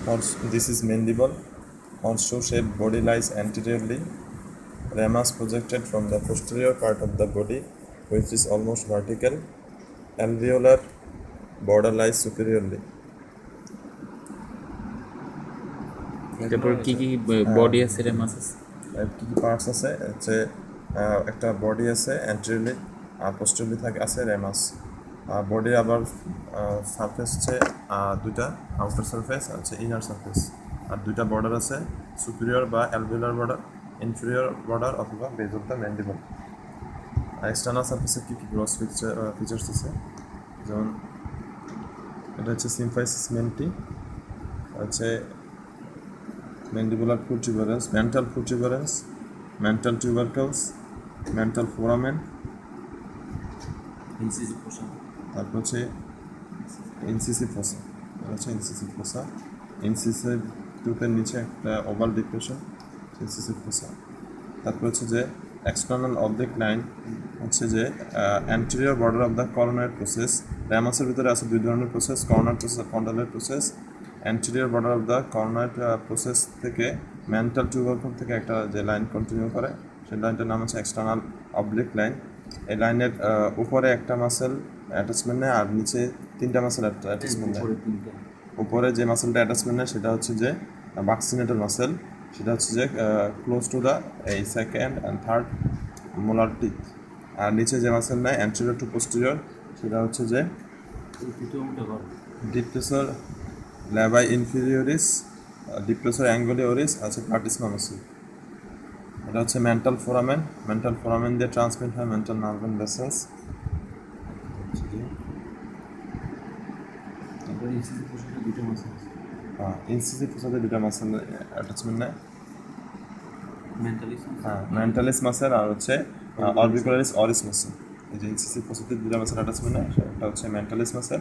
This is mandible. Horseshoe-shaped body lies anteriorly. Ramus projected from the posterior part of the body, which is almost vertical. Alveolar border lies superiorly. তারপর কি কি body আছে রেমাসেস? কি কি parts আছে হচ্ছে একটা বডি আছে অ্যান্টেরিয়রলি আর পোস্টেরিয়রলি থাকে আছে রেমাস। বডির আবার সারফেস হচ্ছে দুইটা, আউটার সারফেস আর হচ্ছে ইনার সারফেস, আর দুইটা বর্ডার আছে, সুপিরিয়র বা অ্যালভিওলার বর্ডার, ইনফিরিয়র বর্ডার অথবা বেজ অফ দ্য ম্যান্ডিবল। আর এক্সটার্নাল সারফেসে কী কী গ্রস ফিচার্স আছে, যেমন এটা হচ্ছে সিম্ফাইসিস মেন্টি, হচ্ছে mandibular protuberance, mental protuberance, mental tubercles, mental foramen, incisive portion, তারপর হচ্ছে ইনসিসিভ ফসা, হচ্ছে ইনসিসিভ ফসা, ইনসিসিভ টুথের নিচে একটা ওভাল ডিপ্রেশন, ইনসিসিভ ফসা। তারপর হচ্ছে যে এক্সটার্নাল অবজেক্ট লাইন হচ্ছে যে anterior border of the coronoid process. র্যামাসের ভিতরে আছে দুই ধরনের প্রসেস, করোনাইড প্রসেস আর condyloid process. Anterior border of the coronoid process থেকে মেন্টাল টিউবারকল থেকে একটা যে লাইন কন্টিনিউ করে সেই লাইনটার নাম হচ্ছে এক্সটার্নাল অবলিক লাইন। এই লাইনের উপরে একটা মাসেল অ্যাটাচমেন্ট নেয় আর নিচে তিনটা মাসেল অ্যাটাচমেন্ট নেয়। উপরে যে মাসেলটা অ্যাটাচমেন্ট নেয় সেটা হচ্ছে যে বাক্সিনেটর মাসেল, সেটা হচ্ছে যে ক্লোজ টু দ্য এই second and third molar teeth. আর নিচে যে মাসেল নেয় অ্যান্টেরিয়র টু পোস্টেরিয়র সেটা হচ্ছে যে ডিপ্রেসর ল্যাবাই ইনফিরিয়রিস, ডিপ্রেসর অ্যাঙ্গুলিওরিস আছে প্লাটিসমা মাসেল। এটা হচ্ছে মেন্টাল ফোরামেন, মেন্টাল ফোরামেন দিয়ে ট্রান্সমিট হয় মেন্টাল নার্ভ অ্যান্ড ভেসেলস। ইনসিসিভ ফোসাতে দুটো মাসেল অ্যাটাচমেন্ট নেয়, মেন্টালিস মাসেল আর হচ্ছে অরবিকুলারিস অরিস মাসেল। এই যে ইনসিসিভ ফোসাতে দুটো মাসেল অ্যাটাচমেন্ট নেয়, সেটা হচ্ছে মেন্টালিস মাসেল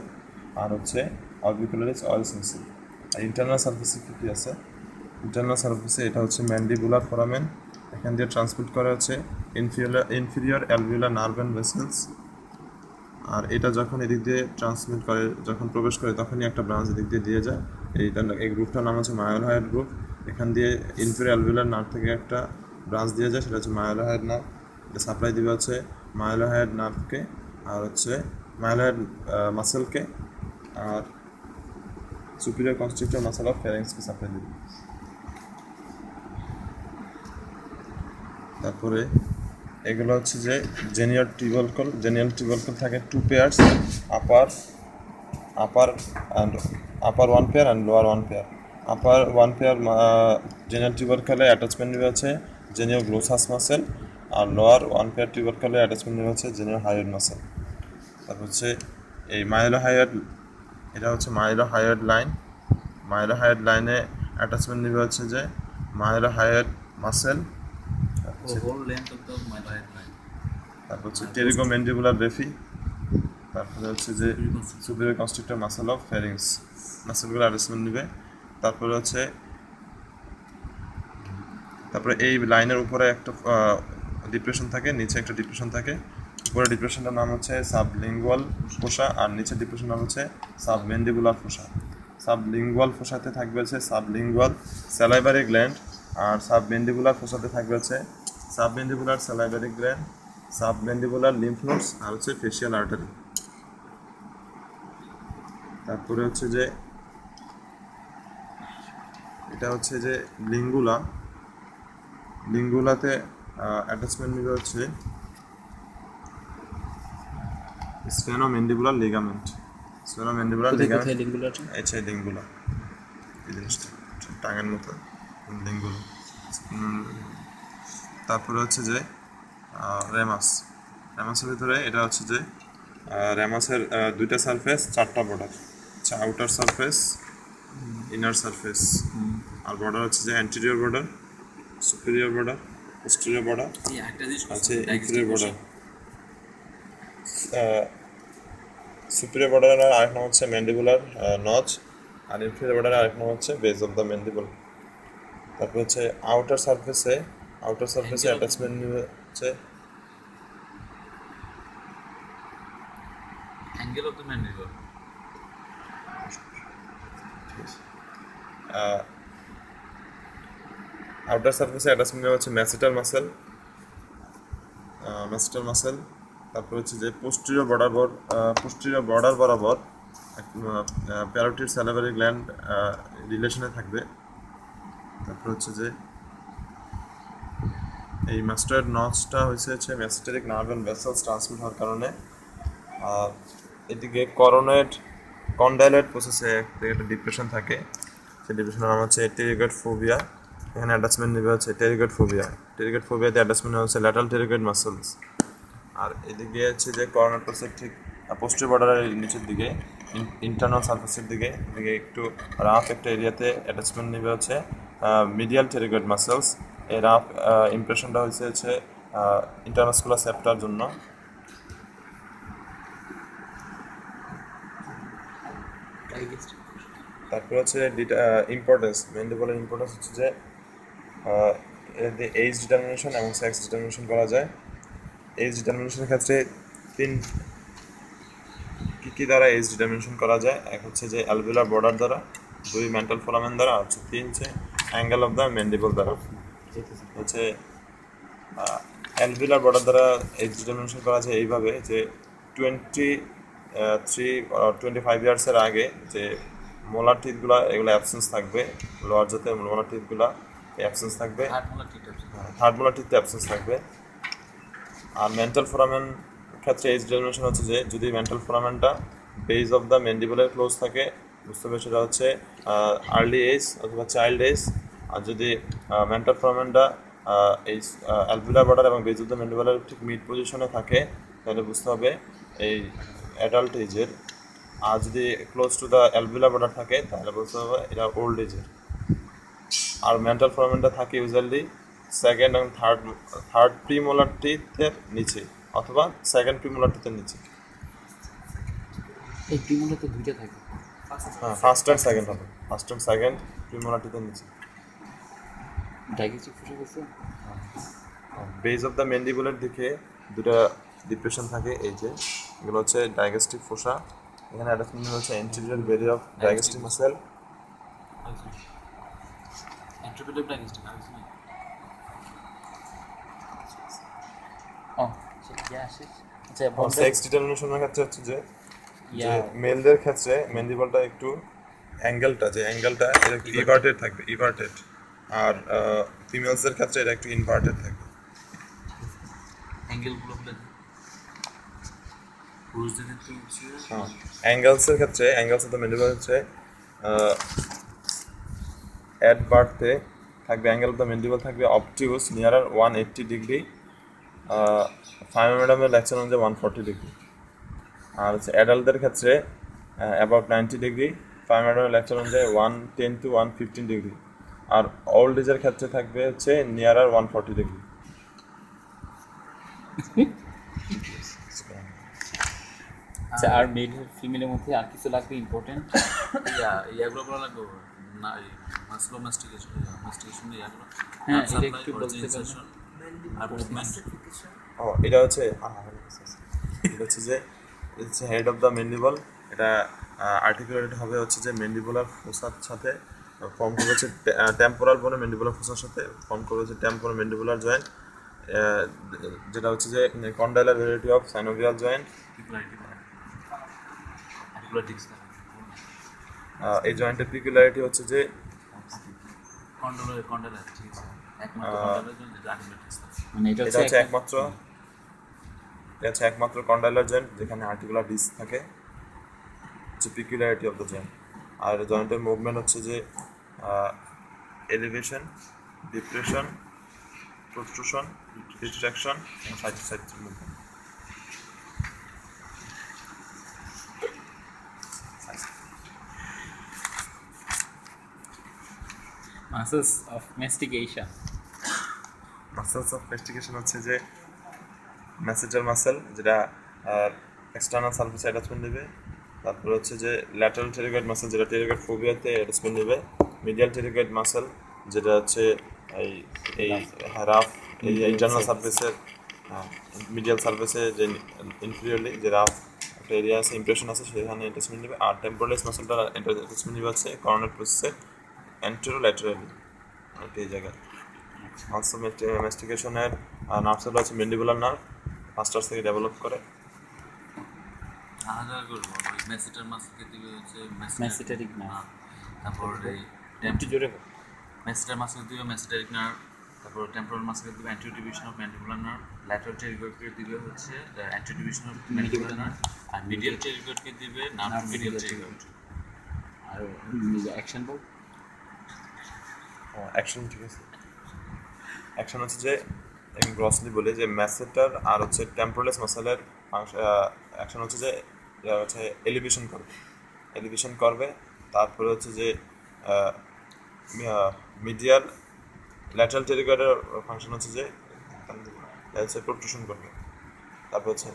আর হচ্ছে অরবিকুলারিস অরিস মাসেল। আর ইন্টারনাল সার্ফেসে কী কী আছে, ইন্টারনাল সার্ফেসে এটা হচ্ছে ম্যান্ডিবুলার ফোরামেন, এখান দিয়ে ট্রান্সমিট করা হচ্ছে inferior alveolar nerve and vessels. আর এটা যখন এদিক দিয়ে ট্রান্সমিট করে, যখন প্রবেশ করে তখনই একটা ব্রাঞ্চ এদিক দিয়ে দিয়ে যায়। এই গ্রুপটার নাম হচ্ছে মায়োলহাইড গ্রুপ। এখান দিয়ে ইনফিরিয়র অ্যালভিওলার নার্ভ থেকে একটা ব্রাঞ্চ দিয়ে যায়, সেটা হচ্ছে মায়োলহাইড নার্ভ। এটা সাপ্লাই দিবে হচ্ছে মায়োলহাইড নার্ভকে আর হচ্ছে মায়োলহাইড মাসেলকে, আর সুপিরিয়র কনস্ট্রিক্টর মাসেল অফ ফ্যারিংসকে সাপ্লাই দিবে। তারপরে এগুলো হচ্ছে যে জেনিয়াল টিউবারকল থাকে two pairs, upper one pair and lower one pair. Upper one pair genial টিউবারকলে অ্যাটাচমেন্ট নেবে হচ্ছে জেনিয়াল গ্লোসাস মাসেল, আর লোয়ার ওয়ান পেয়ার টিউবারকলে অ্যাটাচমেন্ট নেবে হচ্ছে জেনিয়াল হাইয়েড মাসেল। তারপর হচ্ছে এই মাইলোহাইয়েড, এটা হচ্ছে মাইলোহাইয়েড লাইন, মাইলোহাইয়েড লাইনে অ্যাটাচমেন্ট নেবে হচ্ছে যে মাইলোহাইয়েড মাসেল, তারপর হচ্ছে টেরিগোম্যান্ডিবুলার রেফি, তারপরে হচ্ছে যে superior constrictor muscle of pharynx, মাসেলগুলো অ্যাটাচমেন্ট নেবে। তারপরে হচ্ছে তারপরে এই লাইনের উপরে একটা ডিপ্রেশন থাকে, নিচে একটা ডিপ্রেশন থাকে। উপরে ডিপ্রেশনটার নাম হচ্ছে সাবলিঙ্গুয়াল ফোসা আর নিচে ডিপ্রেশন নাম হচ্ছে সাবমেন্ডিবুলার ফোসা। সাবলিঙ্গুয়াল ফোসাতে থাকবে হচ্ছে সাবলিঙ্গুয়াল স্যালাইভারি গ্ল্যান্ড, আর সাবমেন্ডিবুলার ফোসাতে থাকবে হচ্ছে submandibular salivary gland, submandibular lymph nodes আর হচ্ছে ফেশিয়াল আর্টারি। তারপরে হচ্ছে যে এটা হচ্ছে যে লিঙ্গুলাতে অ্যাটাচমেন্ট নেবে হচ্ছে স্ফেনোম্যান্ডিবুলার লিগামেন্ট, স্ফেনোম্যান্ডিবুলার লিগামেন্ট, এই লিঙ্গুলা, এই জিনিসটা টাঙের মতো লিঙ্গুলা। তারপরে হচ্ছে যে র্যামাসের ভিতরে এটা হচ্ছে যে র্যামাসের দুইটা সারফেস, চারটা বর্ডার হচ্ছে আউটার সারফেস, ইনার সারফেস, আর বর্ডার হচ্ছে যে anterior border, superior border, posterior border আছে, ইনফিরিয়র বর্ডার। সুপিরিয়র বর্ডারের আরেক নাম হচ্ছে ম্যান্ডিবুলার নচ, আর ইনফিরিয়র বর্ডারের আরেক নাম হচ্ছে বেজ অফ দ্য ম্যান্ডিবল। তারপর হচ্ছে আউটার সারফেসে অ্যাটাচমেন্ট হচ্ছে angle of the mandible. Outer সারফেসে অ্যাটাচমেন্ট হচ্ছে ম্যাসেটাল মাসেল, তারপর হচ্ছে যে পোস্টেরিয়র বর্ডার বরাবর প্যারোটিড স্যালাভারি গ্ল্যান্ড রিলেশনে থাকবে। তারপর হচ্ছে যে এই ম্যাস্টয়েড নচটা হচ্ছে ম্যাস্টেরিক নার্ভ অ্যান্ড ভেসেলস ট্রান্সমিট হওয়ার কারণে। আর এদিকে কন্ডাইলেট প্রসেসে একটা ডিপ্রেশন থাকে, সেই ডিপ্রেশনের নাম হচ্ছে টেরিগয়েড ফোবিয়া। এখানে অ্যাটাচমেন্ট নেবে হচ্ছে টেরিগয়েড ফোবিয়াতে অ্যাটাচমেন্ট হচ্ছে ল্যাটারাল টেরিগয়েড মাসেলস। আর এদিকে হচ্ছে যে করোনার প্রসেস ঠিক পোস্টেরিয়র বর্ডারের নিচের দিকে ইন্টারনাল সারফেসের দিকে একটু রাফ একটা এরিয়াতে অ্যাটাচমেন্ট নেবে হচ্ছে মিডিয়াল টেরিগয়েড মাসেলস। এই রাফ ইমপ্রেশনটা হচ্ছে ইন্টারমাসকুলার সেপ্টার জন্য। তারপর হচ্ছে ইম্পর্টেন্স, ম্যান্ডিবলের ইম্পর্টেন্স হচ্ছে যে এইজ ডিটারমিনেশন এবং সেক্স ডিটারমিনেশন করা যায়। এইজ ডিটারমিনেশনের ক্ষেত্রে কী দ্বারা এইজ ডিটারমিনেশন করা যায়? এক হচ্ছে যে অ্যালভিউলার বর্ডার দ্বারা, দুই মেন্টাল ফোরামেন দ্বারা, হচ্ছে তিন হচ্ছে অ্যাঙ্গেল অফ দ্য ম্যান্ডিবল দ্বারা। হচ্ছে অ্যালভিউলার বর্ডার দ্বারা এইজ ডিটারমিনেশন করা যায় এইভাবে যে 25 ইয়ার্সের আগে যে মোলার টিথগুলো এগুলো অ্যাবসেন্স থাকবে, লোয়ার জাতের মোলার টিথগুলো অ্যাবসেন্স থাকবে, থার্ড মোলার টিথ অ্যাবসেন্স থাকবে। আর মেন্টাল ফোরামেন ক্ষেত্রে এইজ ডিটারমিনেশন হচ্ছে যে যদি মেন্টাল ফোরামেনটা বেস অফ দ্য ম্যান্ডিবলের ক্লোজ থাকে, বুঝতে হবে সেটা হচ্ছে আর্লি এজ অথবা চাইল্ড এজ। আর যদি মেন্টাল ফোরামেনটা এই অ্যালভিউলার বর্ডার এবং বেস অফ দ্য ম্যান্ডিবলের ঠিক মিড পজিশনে থাকে, তাহলে বুঝতে হবে এই অ্যাডাল্ট এজের। আর যদি close to the alveolar border থাকে তাহলে বুঝতে হবে এটা ওল্ড এজের। আর মেন্টাল ফোরামেনটা থাকে ইউজুয়ালি সেকেন্ড এবং থার্ড প্রিমোলার টিথের নিচে অথবা সেকেন্ড প্রিমোলার টিথের নিচে। এই প্রিমোলার তো দুইটা থাকে, হ্যাঁ, ফার্স্ট অ্যান্ড সেকেন্ড প্রিমোলার টিথের নিচে। ডাইগেস্টিভ ফোসা আছে, বেস অফ দ্য ম্যান্ডিবলের দিকে দুটা ডিপ্রেশন থাকে, এই যে এগুলো হচ্ছে ডাইগেস্টিভ ফোসা। এখানে অ্যাটাচমেন্ট হচ্ছে এন্টেরিয়র বেরি অফ ডাইগেস্টিভ মাসেল। ইন্টারপ্রেটিভ ডাইগেস্টিভ আছে না? সেটা আসে। আচ্ছা, সেক্স ডিটারমিনেশনের ক্ষেত্রে হচ্ছে যে মেলদের ক্ষেত্রে ম্যান্ডিবলটা একটু অ্যাঙ্গেলটা এটা একটু ইভার্টেড থাকবে, আর ফিমেলসদের ক্ষেত্রে এটা একটু ইনভার্টেড থাকবে। অ্যাঙ্গেলগুলো হলে পুরুষদের তো হচ্ছে অ্যাঙ্গেলসের ক্ষেত্রে অফ ম্যান্ডিবল হচ্ছে অ্যাট বার্থে থাকবে, অ্যাঙ্গেল অফ দ্য ম্যান্ডিবল থাকবে অবটিউস নিয়ারার 180 ডিগ্রি, ফাইমোমেডামের লেকচার অনুযায়ী 140 ডিগ্রি। আর হচ্ছে অ্যাডাল্টদের ক্ষেত্রে অ্যাবাউট 90 ডিগ্রি, ফাইমোমেডামের লেকচার অনুযায়ী 110 to 115 ডিগ্রি। আর ওল্ড এজের ক্ষেত্রে থাকবে হচ্ছে নিয়ারার 140 ডিগ্রি। আচ্ছা, আর মেল ফিমেলের মধ্যে আর কিছু লাগবে ইম্পর্টেন্ট? ইয়াগুলো বলা লাগবে না, মাসলো মাস্টিকেশন ইয়াগুলো। হ্যাঁ, এটা একটু বলতে পারেন। আর মুভমেন্ট। এটা হচ্ছে যে হেড অফ দ্য ম্যান্ডিবল। এটা আর্টিকুলেটেড হবে হচ্ছে যে ম্যান্ডিবুলার ফোসার সাথে ফর্ম করবে হচ্ছে টেম্পোরাল বোনে ম্যান্ডিবুলার ফোসার সাথে ফর্ম করবে হচ্ছে টেম্পোরাল ম্যান্ডিবুলার জয়েন্ট, যেটা হচ্ছে যে condylar variety of synovial joint. এই জয়েন্টের পিকুলারিটি হচ্ছে যে মানে এটা হচ্ছে একমাত্র কন্ডাইলার জয়েন্ট যেখানে আর্টিকুলার ডিস্ক থাকে, হচ্ছে পিকুলারিটি অফ দ্য জয়েন্ট। আর জয়েন্টের মুভমেন্ট হচ্ছে যে এলিভেশন, ডিপ্রেশন, প্রোট্রুশন, রিট্রাকশন এবং side to side movement. Muscles of mastication হচ্ছে যে ম্যাসেটাল মাসেল, যেটা এক্সটার্নাল সারফেসে অ্যাটাচমেন্ট নেবে। তারপর হচ্ছে যে ল্যাটারাল টেরিগয়েড মাসেল, যেটা টেরিগয়েড ফোবিয়াতে অ্যাটাচমেন্ট নেবে। মিডিয়াল টেরিগয়েড মাসেল, যেটা হচ্ছে এই রাফ এই ইন্টারনাল সারফেসের মিডিয়াল সারফেসে যে ইনফিরিয়রলি যে রাফ একটা এরিয়া আছে, ইমপ্রেশন আছে, সেখানে অ্যাটাচমেন্ট নেবে। আর টেম্পোরালিস মাসেলটা অ্যাটাচমেন্ট নেবে হচ্ছে করোনার প্রসেসে অ্যান্টেরোল্যাটারালি এই জায়গায়। অলসো ম্যাস্টিকেশনের নার্ভসগুলো হচ্ছে ম্যান্ডিবুলার নার্ভ মাস্টার্স থেকে ডেভেলপ করে। আলাদা করবো ওই মেসিটার মাসকে দিবে হচ্ছে মেসিটারিক নার্ভ, তারপর এই একটু জোরে বল। মেসিটার মাসকে দিবে মেসিটারিক নার্ভ, তারপর টেম্পোরাল মাসকে দিবে anterior division of mandibular nerve, lateral টেরিগয়েডকে দিবে হচ্ছে anterior division of mandibular nerve, আর মিডিয়াল টেরিগয়েডকে দিবে নার্ভ মিডিয়াল টেরিগয়েড। আর অ্যাকশন বল। অ্যাকশন ঠিক আছে। অ্যাকশন হচ্ছে যে আমি গ্রসলি বলি যে ম্যাসেটার আর হচ্ছে টেম্পোরালিস মাসেলের অ্যাকশন হচ্ছে যে হচ্ছে এলিভেশন করবে। তারপরে হচ্ছে যে মিডিয়াল ল্যাটারাল টেরিগয়েডের ফাংশন হচ্ছে যে হচ্ছে প্রোট্রুশন করবে। তারপর হচ্ছে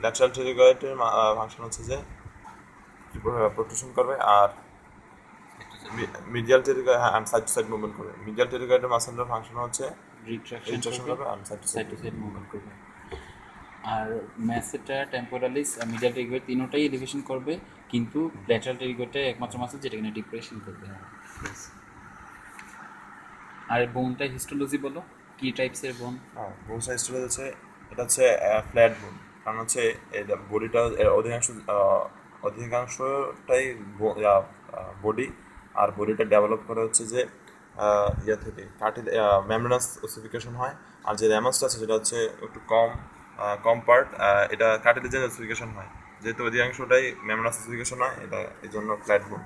ল্যাটারাল টেরিগয়েডের ফাংশন হচ্ছে যে প্রোট্রুশন করবে, আর medial pterygoid side to side movement করবে। মিডিয়াল টেরিগয়েডের মাসেলের ফাংশন হচ্ছে রিট্রাকশন করবে আর সাইড টু সাইড মুভমেন্ট করবে। আর ম্যাসেটা, টেম্পোরালিস, মিডিয়াল টেরিগয়েড তিনটাই এলিভেশন করবে, কিন্তু ল্যাটারাল টেরিগয়েডটাই একমাত্র মাসেল যেটা কিনা ডিপ্রেশন করবে। আর বোনটা হিস্টোলজি বলো, কি টাইপসের বোন? বোন সাইজটা হচ্ছে এটা হচ্ছে ফ্ল্যাট বোন, কারণ হচ্ছে এটা বডিটা অধিকাংশটাই বডি, আর বডিটা ডেভেলপ করা হচ্ছে যে ইয়ে থেকে মেমব্রেনাস ওসিফিকেশন হয়, আর যে র্যামাসটা আছে সেটা হচ্ছে একটু কম পার্ট, এটা কার্টিলেজের ওসিফিকেশন হয়, যেহেতু অধিকাংশটাই মেমব্রেনাস ওসিফিকেশন হয়, এটা এই জন্য ফ্ল্যাট বোন।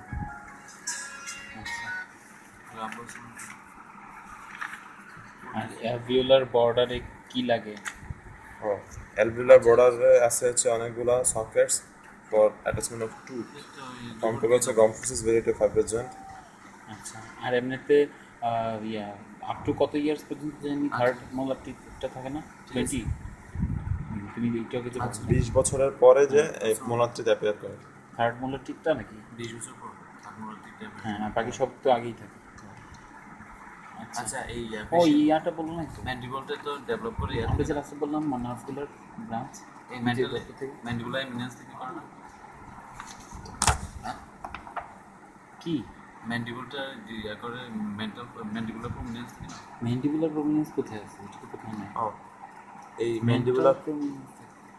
আর অ্যালভিওলার বর্ডারে কি লাগে? অ্যালভিওলার বর্ডারে আছে হচ্ছে অনেকগুলো sockets for attachment of tooth. Complete হচ্ছে গম ফোর্সেস ভেরিটি ফাইব্রাস জয়েন্ট। আচ্ছা, আর এমনিতে আপ টু কত ইয়ার্স পর্যন্ত জানি থার্ড মোলার টিথটা থাকে না? 20? তুমি এইটাকে যে 20 বছরের পরে যে এই মোলার টিথ অ্যাপিয়ার করে। থার্ড মোলার টিথটা নাকি 20 বছর পর থার্ড টিথ। হ্যাঁ, আর বাকি সব তো আগেই থাকে। আচ্ছা, এই ও ইয়াটা বললো না তো, ম্যান্ডিবলটা তো ডেভেলপ করে আমরা যে লাস্টে বললাম নার্ভগুলার ব্রাঞ্চ, এই ম্যান্ডিবুলার এমিনেন্স থেকে করে না কি ম্যান্ডিবলটা ইয়া করে ম্যান্ডিবুলার প্রমিনেন্স থেকে না? ম্যান্ডিবুলার প্রমিনেন্স কোথায় আছে? এটা তো কোথায় নাই। এই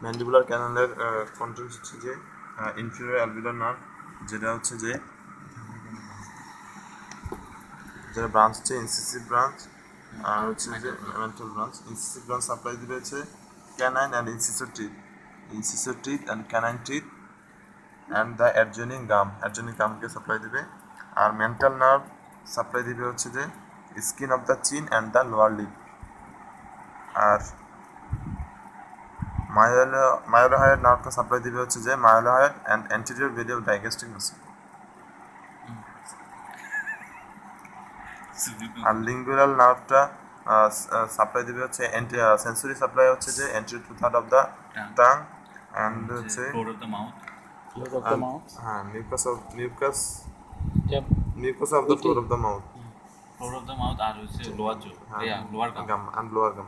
ম্যান্ডিবুলার ক্যানালের কন্ট্রোল হচ্ছে যে ইনফিরিয়র অ্যালভিওলার নার্ভ, যেটা হচ্ছে যে যেটা ব্রাঞ্চ হচ্ছে ইনসিসিভ ব্রাঞ্চ, আর হচ্ছে যে mental branch. Incisive branch supply দিবে হচ্ছে canine and incisor teeth and canine teeth and the adjoining গামকে সাপ্লাই দিবে। আর মেন্টাল নার্ভ সাপ্লাই দিবে হচ্ছে যে skin of the chin and the lower lip. আর মায়োলোহাইড নার্ভটা সাপ্লাই দিবে হচ্ছে যে mylohyoid and anterior belly of digestive muscle. আর লিঙ্গুয়াল নার্ভটা সাপ্লাই দিবে হচ্ছে সেন্সরি সাপ্লাই হচ্ছে যে anterior two third of the tongue and হচ্ছে ফ্লোর অফ দ্য মাউথ। হ্যাঁ, mucous of the floor of the mouth আর হচ্ছে lower jaw, lower gum and lower gum.